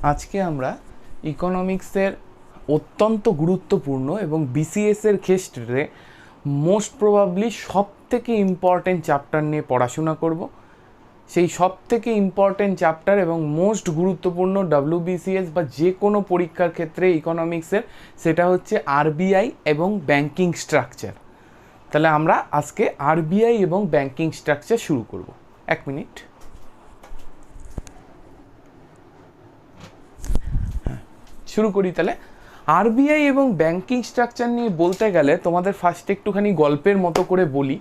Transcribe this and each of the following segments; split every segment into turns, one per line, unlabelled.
আজকে আমরা ইকোনমিক্সের অত্যন্ত গুরুত্বপূর্ণ এবং বিসিএসের ক্ষেত্রে মোস্ট প্রবাবলি সবথেকে ইম্পর্ট্যান্ট চ্যাপ্টার নিয়ে পড়াশোনা করব। সেই সবথেকে ইম্পর্ট্যান্ট চ্যাপ্টার এবং মোস্ট গুরুত্বপূর্ণ ডব্লিউবিসিএস বা যে কোনো পরীক্ষার ক্ষেত্রে ইকোনমিক্সের, সেটা হচ্ছে আরবিআই এবং ব্যাংকিং স্ট্রাকচার। তাহলে আমরা আজকে আরবিআই এবং ব্যাংকিং স্ট্রাকচার শুরু করব। এক মিনিট। শুরু করি তাহলে। আরবিআই এবং ব্যাংকিং স্ট্রাকচার নিয়ে বলতে গেলে তোমাদের ফার্স্টে একটুখানি গল্পের মতো করে বলি।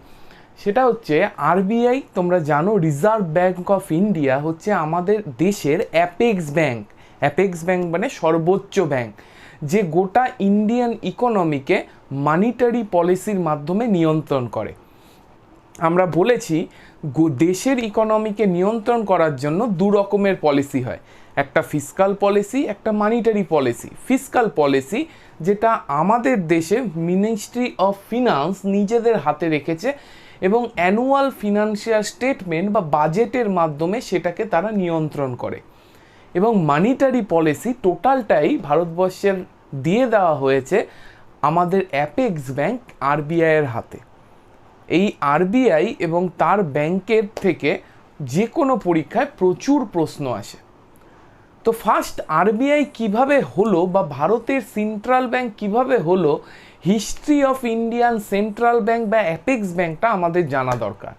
সেটা হচ্ছে আরবিআই, তোমরা জানো রিজার্ভ ব্যাঙ্ক অফ ইন্ডিয়া হচ্ছে আমাদের দেশের অ্যাপেক্স ব্যাঙ্ক। অ্যাপেক্স ব্যাঙ্ক মানে সর্বোচ্চ ব্যাঙ্ক, যে গোটা ইন্ডিয়ান ইকোনমিকে মানিটারি পলিসির মাধ্যমে নিয়ন্ত্রণ করে। আমরা বলেছি দেশের ইকোনমিকে নিয়ন্ত্রণ করার জন্য দু রকমের পলিসি হয়, একটা ফিসকাল পলিসি, একটা মানিটারি পলিসি। ফিসকাল পলিসি যেটা আমাদের দেশে মিনিস্ট্রি অফ ফিনান্স নিজেদের হাতে রেখেছে এবং অ্যানুয়াল ফিনান্সিয়াল স্টেটমেন্ট বা বাজেটের মাধ্যমে সেটাকে তারা নিয়ন্ত্রণ করে। এবং মানিটারি পলিসি টোটালটাই ভারতবর্ষের দিয়ে দেওয়া হয়েছে আমাদের অ্যাপেক্স ব্যাঙ্ক আরবিআইয়ের হাতে। এই আরবিআই এবং তার ব্যাংকের থেকে যে কোনো পরীক্ষায় প্রচুর প্রশ্ন আসে। তো ফার্স্ট আরবিআই কিভাবে হলো বা ভারতের সেন্ট্রাল ব্যাংক কিভাবে হলো, history of Indian central bank বা অ্যাপেক্স ব্যাংকটা আমাদের জানা দরকার।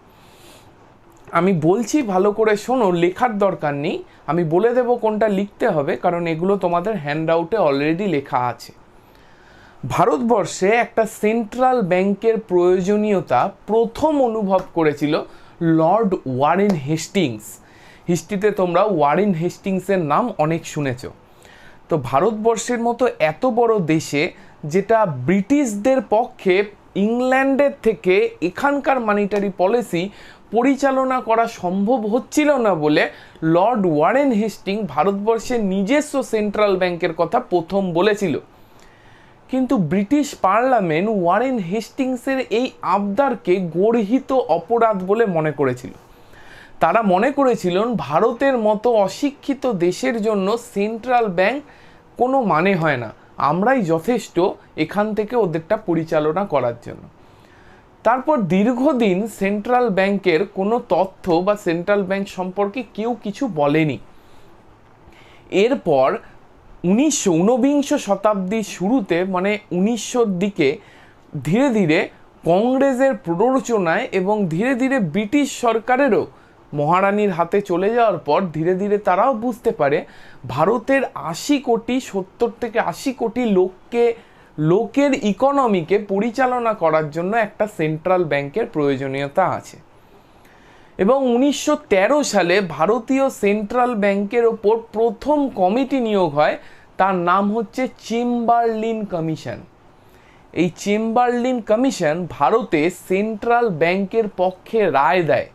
আমি বলছি ভালো করে শোনো, লেখার দরকার নেই, আমি বলে দেব কোনটা লিখতে হবে, কারণ এগুলো তোমাদের হ্যান্ডআউটে অলরেডি লেখা আছে। ভারতবর্ষে একটা সেন্ট্রাল ব্যাংকের প্রয়োজনীয়তা প্রথম অনুভব করেছিল লর্ড ওয়ারেন হেস্টিংস। হিস্ট্রিতে তোমরা ওয়ারেন হেস্টিংসের নাম অনেক শুনেছ। তো ভারতবর্ষের মতো এত বড় দেশে, যেটা ব্রিটিশদের পক্ষে ইংল্যান্ডের থেকে এখানকার মানিটারি পলিসি পরিচালনা করা সম্ভব হচ্ছিল না বলে লর্ড ওয়ারেন হেস্টিং ভারতবর্ষের নিজস্ব সেন্ট্রাল ব্যাংকের কথা প্রথম বলেছিল। কিন্তু ব্রিটিশ পার্লামেন্ট ওয়ারেন হেস্টিংসের এই আবদারকে গর্হিত অপরাধ বলে মনে করেছিল। তারা মনে করেছিলেন ভারতের মতো অশিক্ষিত দেশের জন্য সেন্ট্রাল ব্যাংক কোনো মানে হয় না, আমরাই যথেষ্ট এখান থেকে ওদেরটা পরিচালনা করার জন্য। তারপর দীর্ঘদিন সেন্ট্রাল ব্যাংকের কোনো তথ্য বা সেন্ট্রাল ব্যাংক সম্পর্কে কেউ কিছু বলেনি। এরপর ঊনবিংশ শতাব্দীর শুরুতে মানে 1900-র দিকে ধীরে ধীরে কংগ্রেসের প্ররোচনায় এবং ধীরে ধীরে ব্রিটিশ সরকারেরও মহারানীর হাতে চলে যাওয়ার পর ধীরে ধীরে তারাও বুঝতে পারে ভারতের 70 থেকে 80 কোটি লোকের ইকোনমিকে পরিচালনা করার জন্য একটা সেন্ট্রাল ব্যাংকের প্রয়োজনীয়তা আছে। এবং 1913 সালে ভারতীয় সেন্ট্রাল ব্যাংকের ওপর প্রথম কমিটি নিয়োগ হয়, তার নাম হচ্ছে চেম্বারলিন কমিশন। এই চেম্বারলিন কমিশন ভারতে সেন্ট্রাল ব্যাংকের পক্ষে রায় দেয়।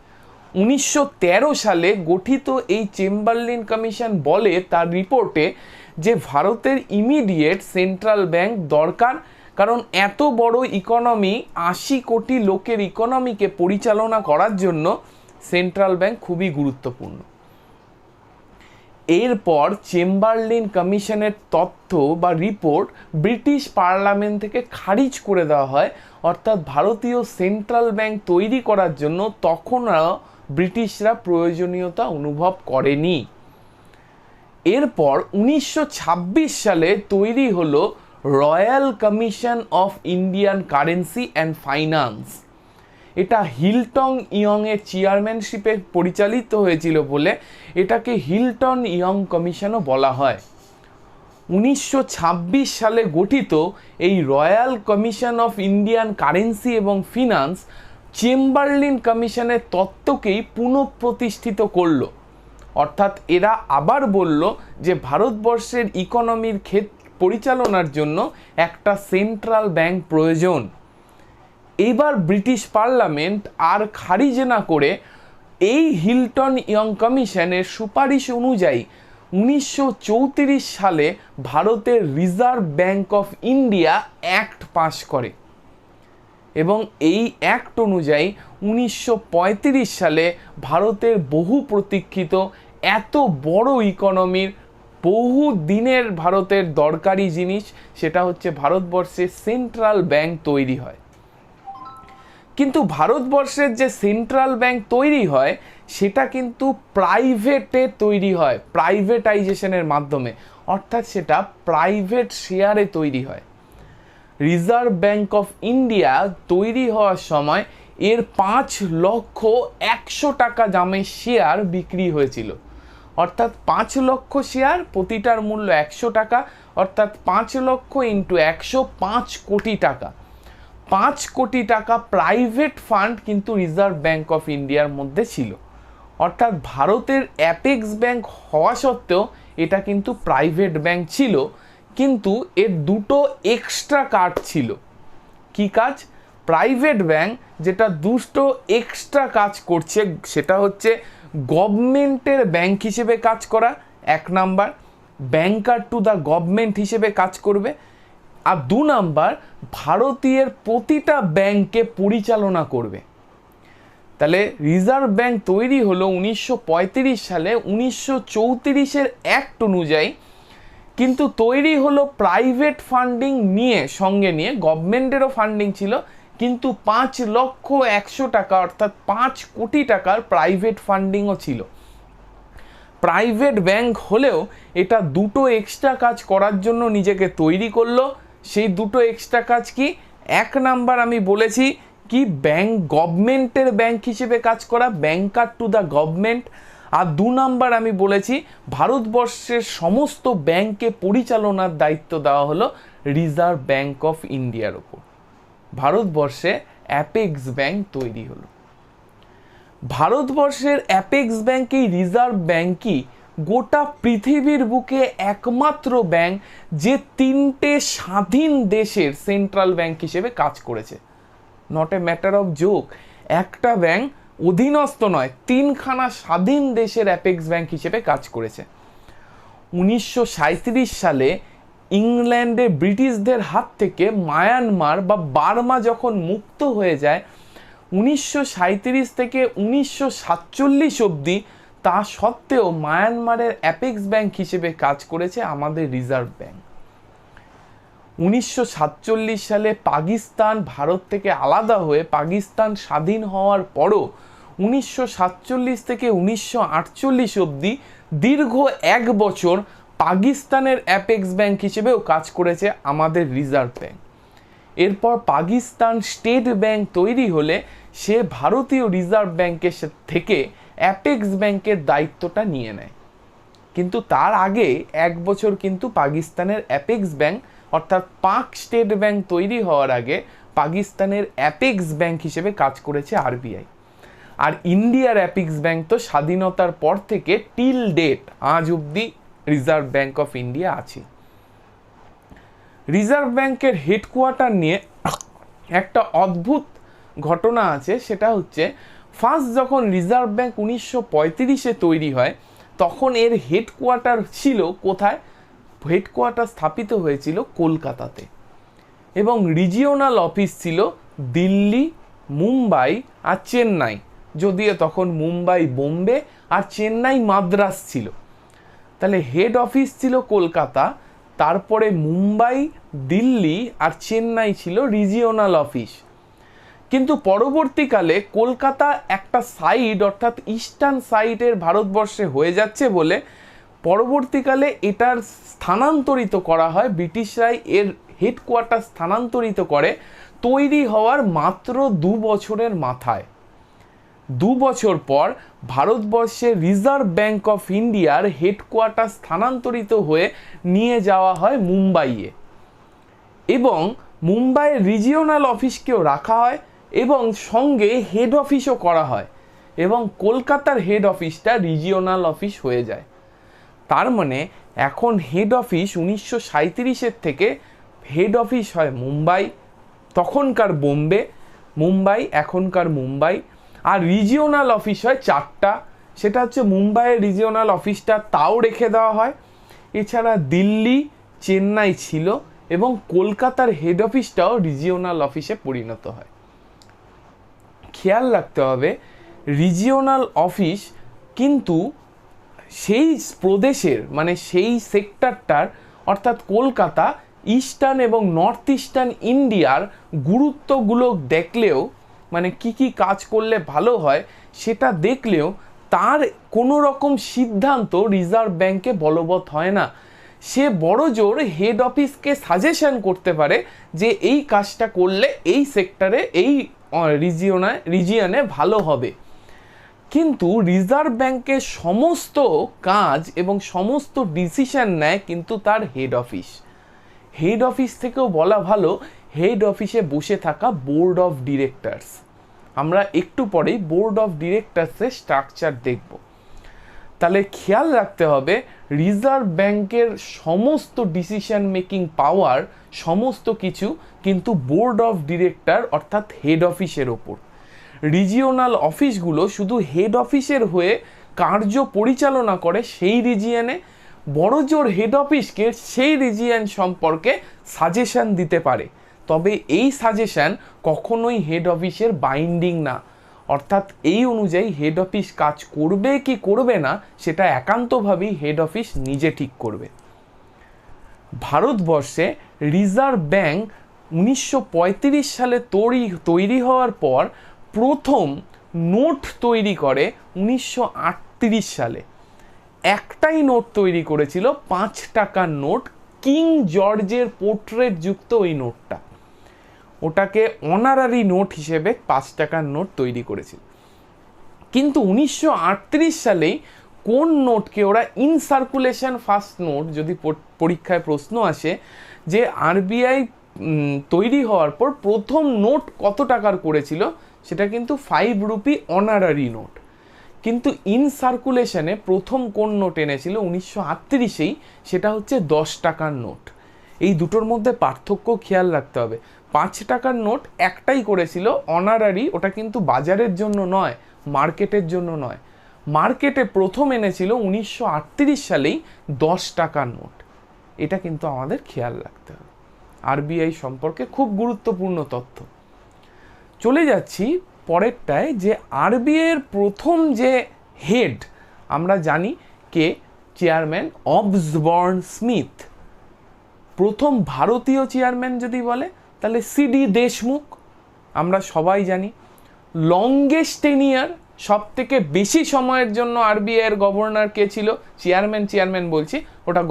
1913 সালে গঠিত এই চেম্বারলিন কমিশন বলে তার রিপোর্টে যে ভারতের ইমিডিয়েট সেন্ট্রাল ব্যাংক দরকার, কারণ এত বড় ইকোনমি, 80 কোটি লোকের ইকোনমিকে পরিচালনা করার জন্য সেন্ট্রাল ব্যাংক খুবই গুরুত্বপূর্ণ। এরপর চেম্বারলিন কমিশনের তথ্য বা রিপোর্ট ব্রিটিশ পার্লামেন্ট থেকে খারিজ করে দেওয়া হয়, অর্থাৎ ভারতীয় সেন্ট্রাল ব্যাংক তৈরি করার জন্য তখনও ব্রিটিশরা প্রয়োজনীয়তা অনুভব করেনি। এরপর 1926 সালে তৈরি হলো royal commission of Indian currency and finance. এটা হিলটন ইয়ংয়ের চেয়ারম্যানশিপে পরিচালিত হয়েছিল বলে এটাকে হিলটন ইয়ং কমিশনও বলা হয়। 1926 সালে গঠিত এই royal commission of Indian currency এবং ফিনান্স চেম্বারলিন কমিশনের তত্ত্বকেই পুনঃপ্রতিষ্ঠিত করলো। অর্থাৎ এরা আবার বলল যে ভারতবর্ষের ইকোনমির পরিচালনার জন্য একটা সেন্ট্রাল ব্যাংক প্রয়োজন। এবার ব্রিটিশ পার্লামেন্ট আর খারিজ না করে এই হিলটন ইয়ং কমিশনের সুপারিশ অনুযায়ী 1934 সালে ভারতের reserve bank of India act pass করে এবং এই অ্যাক্ট অনুযায়ী 1935 সালে ভারতের বহু প্রতীক্ষিত এত বড় ইকোনমির বহু দিনের ভারতের দরকারি জিনিস, সেটা হচ্ছে ভারতবর্ষে সেন্ট্রাল ব্যাংক তৈরি হয়। কিন্তু ভারতবর্ষের যে সেন্ট্রাল ব্যাংক তৈরি হয় সেটা কিন্তু প্রাইভেটে তৈরি হয়, প্রাইভেটাইজেশনের মাধ্যমে, অর্থাৎ সেটা প্রাইভেট শেয়ারে তৈরি হয়। রিজার্ভ ব্যাংক অফ ইন্ডিয়া তৈরি হওয়ার সময় এর 5,100,000 টাকা দামে শেয়ার বিক্রি হয়েছিল, অর্থাৎ 5 লক্ষ শেয়ার, প্রতিটার মূল্য 100 টাকা, অর্থাৎ 5 লক্ষ ইন্টু 100, 5 কোটি টাকা। 5 কোটি টাকা প্রাইভেট ফান্ড কিন্তু রিজার্ভ ব্যাংক অফ ইন্ডিয়ার মধ্যে ছিল। অর্থাৎ ভারতের অ্যাপেক্স ব্যাংক হওয়া সত্ত্বেও এটা কিন্তু প্রাইভেট ব্যাংক ছিল, কিন্তু এর দুটো এক্সট্রা কাজ ছিল। কি কাজ? প্রাইভেট ব্যাংক যেটা দুটো এক্সট্রা কাজ করছে, সেটা হচ্ছে গভর্নমেন্টের ব্যাংক হিসেবে কাজ করা, 1 number, banker to the government হিসেবে কাজ করবে, আর 2 নাম্বার, ভারতীয় প্রতিটা ব্যাংককে পরিচালনা করবে। তাহলে রিজার্ভ ব্যাংক তৈরি হলো 1935 সালে 1934-এর অ্যাক্ট অনুযায়ী, কিন্তু তৈরি হলো প্রাইভেট ফান্ডিং নিয়ে, সঙ্গে নিয়ে গভর্নমেন্টেরও ফান্ডিং ছিল, কিন্তু 5,100,000 টাকা অর্থাৎ 5 কোটি টাকার প্রাইভেট ফান্ডিংও ছিল। প্রাইভেট ব্যাংক হলেও এটা দুটো এক্সট্রা কাজ করার জন্য নিজেকে তৈরি করলো। সেই দুটো এক্সট্রা কাজ কি? 1 নাম্বার আমি বলেছি কি, ব্যাংক গভর্নমেন্টের ব্যাংক হিসেবে কাজ করা, ব্যাংকার টু দ্য গভর্নমেন্ট, আর 2 নাম্বার আমি বলেছি ভারতবর্ষের সমস্ত ব্যাংককে পরিচালনার দায়িত্ব দেওয়া হলো রিজার্ভ ব্যাংক অফ ইন্ডিয়ার ওপর। ভারতবর্ষে অ্যাপেক্স ব্যাংক তৈরি হলো। ভারতবর্ষের অ্যাপেক্স ব্যাংক, এই রিজার্ভ ব্যাংকই গোটা পৃথিবীর বুকে একমাত্র ব্যাংক যে 3টে স্বাধীন দেশের সেন্ট্রাল ব্যাংক হিসেবে কাজ করেছে। Not a matter of joke, একটা ব্যাংক অধীনস্থ নয়, 3খানা স্বাধীন দেশের অ্যাপেক্স ব্যাংক হিসেবে কাজ করেছে। 1937 সালে ইংল্যান্ডে ব্রিটিশদের হাত থেকে মায়ানমার বা বার্মা যখন মুক্ত হয়ে যায়, 1937 থেকে 1947 অবধি, তা সত্ত্বেও মায়ানমারের অ্যাপেক্স ব্যাংক হিসেবে কাজ করেছে আমাদের রিজার্ভ ব্যাংক। 1947 সালে পাকিস্তান ভারত থেকে আলাদা হয়ে পাকিস্তান স্বাধীন হওয়ার পরও 1947 থেকে 1948 অবধি দীর্ঘ 1 বছর পাকিস্তানের অ্যাপেক্স ব্যাংক হিসেবেও কাজ করেছে আমাদের রিজার্ভ ব্যাংক। এরপর পাকিস্তান স্টেট ব্যাংক তৈরি হলে সে ভারতীয় রিজার্ভ ব্যাংকের থেকে অ্যাপেক্স ব্যাংকের দায়িত্বটা নিয়ে নেয়। কিন্তু তার আগে 1 বছর কিন্তু পাকিস্তানের অ্যাপেক্স ব্যাংক অর্থাৎ পাক স্টেট ব্যাংক তৈরি হওয়ার আগে পাকিস্তানের অ্যাপেক্স ব্যাংক হিসেবে কাজ করেছে আরবিআই। আর ইন্ডিয়ার অ্যাপেক্স ব্যাংক তো স্বাধীনতার পর থেকে টিল ডেট আজ অবধি রিজার্ভ ব্যাংক অফ ইন্ডিয়া আছে। রিজার্ভ ব্যাংকের হেডকোয়ার্টার নিয়ে একটা অদ্ভুত ঘটনা আছে, সেটা হচ্ছে ফার্স্ট যখন রিজার্ভ ব্যাংক 1935-এ তৈরি হয় তখন এর হেডকোয়ার্টার ছিল কোথায়? হেডকোয়ার্টার স্থাপিত হয়েছিল কলকাতাতে, এবং রিজিওনাল অফিস ছিল দিল্লি, মুম্বাই আর চেন্নাই, যদিও তখন মুম্বাই বোম্বে আর চেন্নাই মাদ্রাস ছিল। তাহলে হেড অফিস ছিল কলকাতা, তারপরে মুম্বাই, দিল্লি আর চেন্নাই ছিল রিজিওনাল অফিস। কিন্তু পরবর্তীকালে কলকাতা একটা সাইড অর্থাৎ ইস্টার্ন সাইডের ভারতবর্ষে হয়ে যাচ্ছে বলে পরবর্তীকালে এটার স্থানান্তরিত করা হয়, ব্রিটিশরাই এর হেডকোয়ার্টার স্থানান্তরিত করে তৈরি হওয়ার মাত্র 2 বছরের মাথায়। 2 বছর পর ভারতবর্ষের রিজার্ভ ব্যাংক অফ ইন্ডিয়ার হেডকোয়ার্টার স্থানান্তরিত হয়ে নিয়ে যাওয়া হয় মুম্বাইয়ে, এবং মুম্বাইয়ের রিজিওনাল অফিসকেও রাখা হয় এবং সঙ্গে হেড অফিসও করা হয়, এবং কলকাতার হেড অফিসটা রিজিওনাল অফিস হয়ে যায়। তার মানে এখন হেড অফিস 1937-এর থেকে হেড অফিস হয় মুম্বাই, তখনকার বোম্বে, মুম্বাই এখনকার মুম্বাই, আর রিজিওনাল অফিস হয় 4টা, সেটা হচ্ছে মুম্বাইয়ের রিজিওনাল অফিসটা তাও রেখে দেওয়া হয়, এছাড়া দিল্লি, চেন্নাই ছিল, এবং কলকাতার হেড অফিসটাও রিজিওনাল অফিসে পরিণত হয়। খেয়াল রাখতে হবে রিজিওনাল অফিস কিন্তু সেই প্রদেশের মানে সেই সেক্টরটার অর্থাৎ কলকাতা, ইস্টার্ন এবং নর্থ ইস্টার্ন ইন্ডিয়ার গুরুত্বগুলো দেখলেও, মানে কি কি কাজ করলে ভালো হয় সেটা দেখলেও তার কোনো রকম সিদ্ধান্ত রিজার্ভ ব্যাংকে বলবৎ হয় না। সে বড় জোর হেড অফিসকে সাজেশন করতে পারে যে এই কাজটা করলে এই সেক্টরে এই রিজিয়নে ভালো হবে, কিন্তু রিজার্ভ ব্যাংকের সমস্ত কাজ এবং সমস্ত ডিসিশন নেয় কিন্তু তার হেড অফিস। হেড অফিস থেকেও বলা ভালো হেড অফিসে বসে থাকা বোর্ড অফ ডিরেক্টরস। আমরা একটু পরেই বোর্ড অফ ডিরেক্টরসের স্ট্রাকচার দেখব। তাহলে খেয়াল রাখতে হবে রিজার্ভ ব্যাংকের সমস্ত ডিসিশন মেকিং পাওয়ার সমস্ত কিছু কিন্তু বোর্ড অফ ডিরেক্টর অর্থাৎ হেড অফিসের ওপর। রিজিওনাল অফিসগুলো শুধু হেড অফিসের হয়ে কার্য পরিচালনা করে সেই রিজিয়নে, বড় জোর হেড অফিসকে সেই রিজিয়ন সম্পর্কে সাজেশন দিতে পারে, তবে এই সাজেশন কখনোই হেড অফিসের বাইন্ডিং না, অর্থাৎ এই অনুযায়ী হেড অফিস কাজ করবে কি করবে না সেটা একান্তভাবেই হেড অফিস নিজে ঠিক করবে। ভারতবর্ষে রিজার্ভ ব্যাংক 1935 সালে তৈরি হওয়ার পর প্রথম নোট তৈরি করে 1938 সালে। একটাই নোট তৈরি করেছিল, 5 টাকার নোট, কিং জর্জের পোর্ট্রেট যুক্ত ওই নোটটা। ওটাকে অনারারি নোট হিসেবে 5 টাকার নোট তৈরি করেছিল। কিন্তু 1938 সালেই কোন নোটকে ওরা ইন সার্কুলেশন ফার্স্ট নোট, যদি পরীক্ষায় প্রশ্ন আসে যে আরবিআই তৈরি হওয়ার পর প্রথম নোট কত টাকার করেছিল, সেটা কিন্তু 5 রুপি অনারারি নোট। কিন্তু ইন সার্কুলেশনে প্রথম কোন নোট এনেছিল 1938-এই, সেটা হচ্ছে 10 টাকার নোট। এই দুটোর মধ্যে পার্থক্য খেয়াল রাখতে হবে। 5 টাকার নোট একটাই করেছিল অনারারি, ওটা কিন্তু বাজারের জন্য নয়, মার্কেটের জন্য নয়। মার্কেটে প্রথম এনেছিল 1938 সালেই 10 টাকার নোট। এটা কিন্তু আমাদের খেয়াল রাখতে হবে। আরবিআই সম্পর্কে খুব গুরুত্বপূর্ণ তথ্য। চলে যাচ্ছি পরেরটায়, যে আরবিআইয়ের প্রথম যে হেড আমরা জানি কে, চেয়ারম্যান অসবর্ন স্মিথ। প্রথম ভারতীয় চেয়ারম্যান যদি বলে তাহলে সিডি দেশমুখ, আমরা সবাই জানি। লংগেস্ট টেনিয়ার, সব থেকে বেশি সময়ের জন্য আরবিআইয়ের গভর্নর কে ছিল, চেয়ারম্যান বলছি, ওটা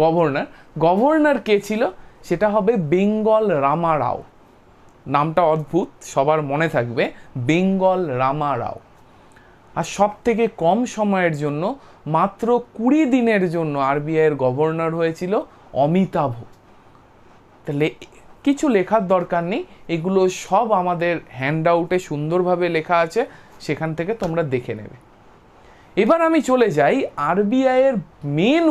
গভর্নর কে ছিল, সেটা হবে বেঙ্গল রামা রাও। নামটা অদ্ভুত, সবার মনে থাকবে, বেঙ্গল রামা রাও। আর সব থেকে কম সময়ের জন্য মাত্র 20 দিনের জন্য আরবিআইয়ের গভর্নর হয়েছিল অমিতাভ। তাহলে কিছু লেখার দরকার নেই, এগুলো সব আমাদের হ্যান্ড আউটে সুন্দরভাবে লেখা আছে, সেখান থেকে তোমরা দেখে নেবে। এবার আমি চলে যাই আরবিআইয়ের মেন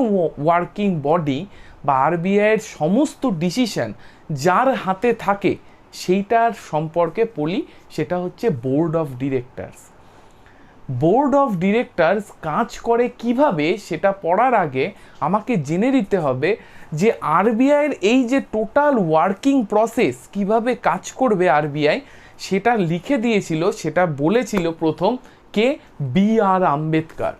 ওয়ার্কিং বডি বা আরবিআইয়ের সমস্ত ডিসিশন যার হাতে থাকে সেইটার সম্পর্কে বলি, সেটা হচ্ছে board of directors. Board of directors কাজ করে কিভাবে সেটা পড়ার আগে আমাকে জেনে নিতে হবে যে আরবিআইয়ের এই যে টোটাল ওয়ার্কিং প্রসেস কিভাবে কাজ করবে আরবিআই, সেটা লিখে দিয়েছিল, সেটা বলেছিল প্রথম কে, বি.আর. আম্বেদকর।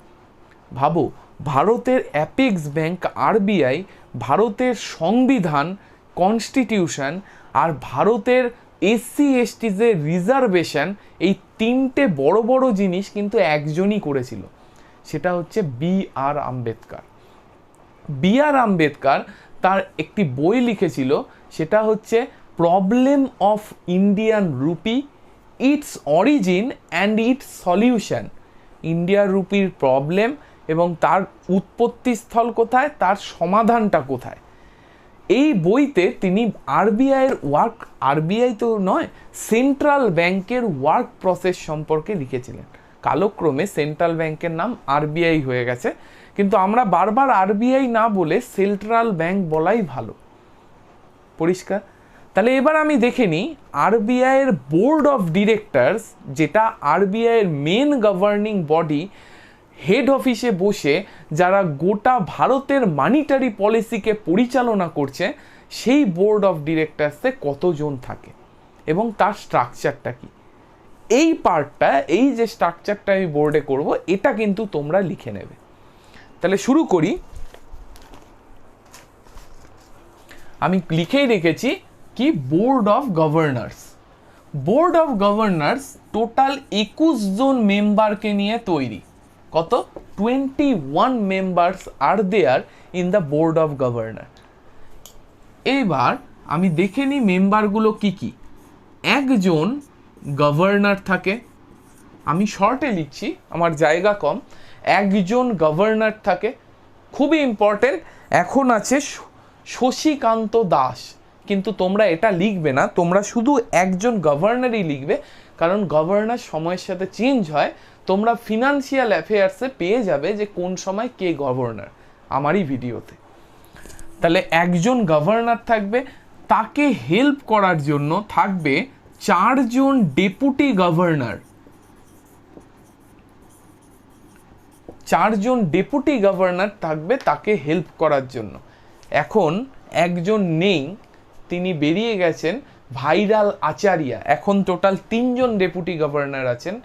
ভাবো, ভারতের অ্যাপেক্স ব্যাংক আরবিআই, ভারতের সংবিধান কনস্টিটিউশন আর ভারতের এসসি এসটিদের রিজার্ভেশন, এই তিনটে বড় বড় জিনিস কিন্তু একজনই করেছিল, সেটা হচ্ছে বি.আর. আম্বেদকর। বি.আর. আম্বেদকর তার একটি বই লিখেছিল, সেটা হচ্ছে problem of Indian rupee, it's origin and it's solution. ইন্ডিয়ার রুপির প্রবলেম এবং তার উৎপত্তিস্থল কোথায়, তার সমাধানটা কোথায়। এই বইতে তিনি আরবিআই তো নয়, সেন্ট্রাল ব্যাংকের ওয়ার্ক প্রসেস সম্পর্কে লিখেছিলেন। কালক্রমে সেন্ট্রাল ব্যাংকের নাম আরবিআই হয়ে গেছে, কিন্তু আমরা বারবার আরবিআই না বলে সেন্ট্রাল ব্যাংক বলাই ভালো। পরিষ্কার? তাহলে এবার আমি দেখে নিই আরবিআইয়ের বোর্ড অফ ডিরেক্টরস, যেটা আরবিআইয়ের মেন গভর্নিং বডি, হেড অফিসে বসে যারা গোটা ভারতের মানিটারি পলিসিকে পরিচালনা করছে, সেই বোর্ড অফ ডিরেক্টরসে কতজন থাকে এবং তার স্ট্রাকচারটা কি। এই পার্টটা, এই যে স্ট্রাকচারটা আমি বোর্ডে করব, এটা কিন্তু তোমরা লিখে নেবে। তাহলে শুরু করি। আমি লিখেই রেখেছি কি board of governors. Board of governors total 21 জন মেম্বারকে নিয়ে তৈরি। কত? 21 মেম্বার্স আর there in the board of governor. এবার আমি দেখে নিই মেম্বারগুলো কি কি। একজন গভর্নর থাকে, আমি শর্টে লিখছি, আমার জায়গা কম। একজন গভর্নর থাকে, খুবই ইম্পর্টেন্ট। এখন আছে শশীকান্ত দাস, কিন্তু তোমরা এটা লিখবে না, তোমরা শুধু একজন গভর্নরই লিখবে, কারণ গভর্নর সময়ের সাথে চেঞ্জ হয়। তোমরা ফিনান্সিয়াল অ্যাফেয়ার্সে পেয়ে যাবে যে কোন সময় কে গভর্নর, আমারই ভিডিওতে। তাহলে একজন গভর্নর থাকবে, তাকে হেল্প করার জন্য থাকবে 4 জন ডেপুটি গভর্নর। 4 জন ডেপুটি গভর্নর থাকবে তাকে হেল্প করার জন্য। এখন একজন নেই, তিনি বেরিয়ে গেছেন, ভাইরাল আচারিয়া। এখন টোটাল 3 জন ডেপুটি গভর্নর আছেন।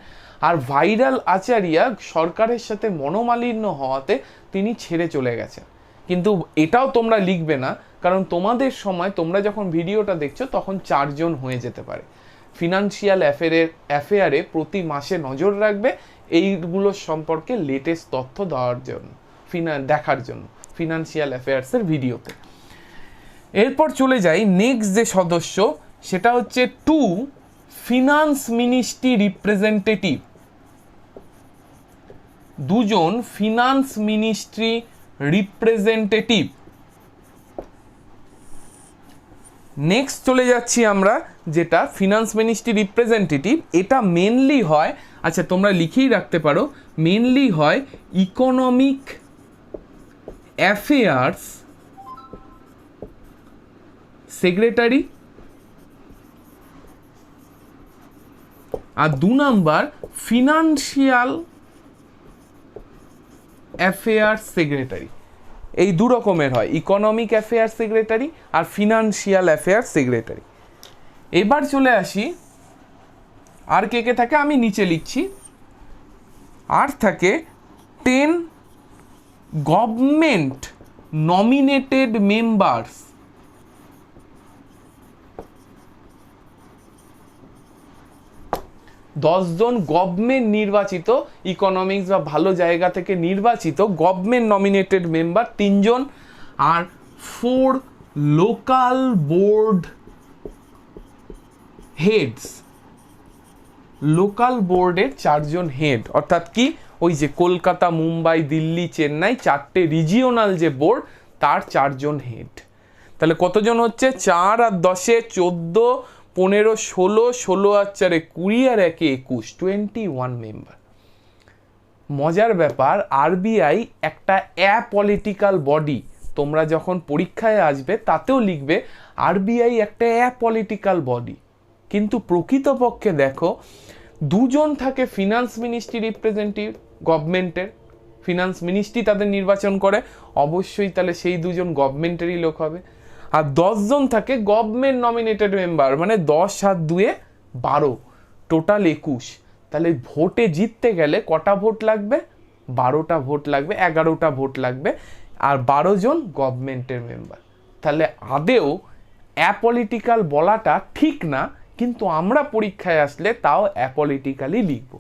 আর ভাইরাল আচারিয়া সরকারের সাথে মনোমালিন্য হওয়াতে তিনি ছেড়ে চলে গেছেন। কিন্তু এটাও তোমরা লিখবে না, কারণ তোমাদের সময় তোমরা যখন ভিডিওটা দেখছো তখন 4 জন হয়ে যেতে পারে। ফিনান্সিয়াল অ্যাফেয়ারে প্রতি মাসে নজর রাখবে এইগুলো সম্পর্কে লেটেস্ট তথ্য দেওয়ার জন্য, দেখার জন্য ফিনান্সিয়াল অ্যাফেয়ার্সের ভিডিওতে। এরপর চলে যাই নেক্সট যে সদস্য, সেটা হচ্ছে 2 ফিনান্স মিনিস্ট্রি রিপ্রেজেন্টেটিভ। 2 জন ফিনান্স মিনিস্ট্রি রিপ্রেজেন্টেটিভ। নেক্সট চলে যাচ্ছি আমরা, যেটা ফিনান্স মিনিস্ট্রি রিপ্রেজেন্টেটিভ, এটা মেনলি হয়, আচ্ছা তোমরা লিখেই রাখতে পারো, মেনলি হয় ইকোনমিক অ্যাফেয়ার্স সেক্রেটারি। আর 2 নাম্বার ফিনান্সিয়াল অ্যাফেয়ার্স সেক্রেটারি। এই 2 রকমের হয়, ইকোনমিক অ্যাফেয়ার্স সেক্রেটারি আর ফিনান্সিয়াল অ্যাফেয়ার্স সেক্রেটারি। এবার চলে আসি আর কে কে থাকে, আমি নিচে লিখছি। আর থাকে 10 গভর্নমেন্ট নমিনেটেড মেম্বার্স। 10 জন গভর্নমেন্ট নির্বাচিত, ইকোনমিক্স বা ভালো জায়গা থেকে নির্বাচিত গভর্নমেন্ট নমিনেটেড মেম্বার 3 জন। আর 4 লোকাল বোর্ড হেডস। লোকাল বোর্ডের 4 জন হেড, অর্থাৎ কি ওই যে কলকাতা, মুম্বাই, দিল্লি, চেন্নাই 4টে রিজিওনাল যে বোর্ড, তার 4 জন হেড। তাহলে কতজন হচ্ছে? 4 আর 10 14, 15, 16, 16 আর 4 20 আর 1 21, 21 মেম্বার। মজার ব্যাপার, আরবিআই একটা অ্যাপলিটিক্যাল বডি। তোমরা যখন পরীক্ষায় আসবে তাতেও লিখবে আরবিআই একটা অ্যাপলিটিক্যাল বডি, কিন্তু প্রকৃতপক্ষে দেখো 2 জন থাকে ফিনান্স মিনিস্ট্রি রিপ্রেজেন্টেটিভ গভর্নমেন্টের, ফিনান্স মিনিস্ট্রি তাদের নির্বাচন করে, অবশ্যই তাহলে সেই 2 জন গভর্নমেন্টেরই লোক হবে। আর 10 জন থাকে গভর্নমেন্ট নমিনেটেড মেম্বার, মানে 10 আর 2 12, টোটাল 21। তাহলে ভোটে জিততে গেলে কটা ভোট লাগবে? 12টা ভোট লাগবে, 11টা ভোট লাগবে, আর 12 জন গভর্নমেন্টের মেম্বার। তাহলে আদেও অ্যাপলিটিক্যাল বলাটা ঠিক না, কিন্তু আমরা পরীক্ষায় আসলে তাও অ্যাপলিটিক্যালি লিখব।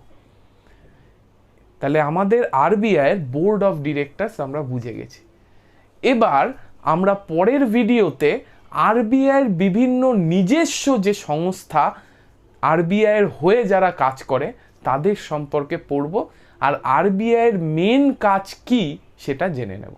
তাহলে আমাদের আরবিআইয়ের বোর্ড অফ ডিরেক্টরস আমরা বুঝে গেছি। এবার আমরা পরের ভিডিওতে আরবিআইয়ের বিভিন্ন নিজস্ব যে সংস্থা আরবিআইয়ের হয়ে যারা কাজ করে তাদের সম্পর্কে পড়ব, আর আরবিআইয়ের মেন কাজ কি সেটা জেনে নেব।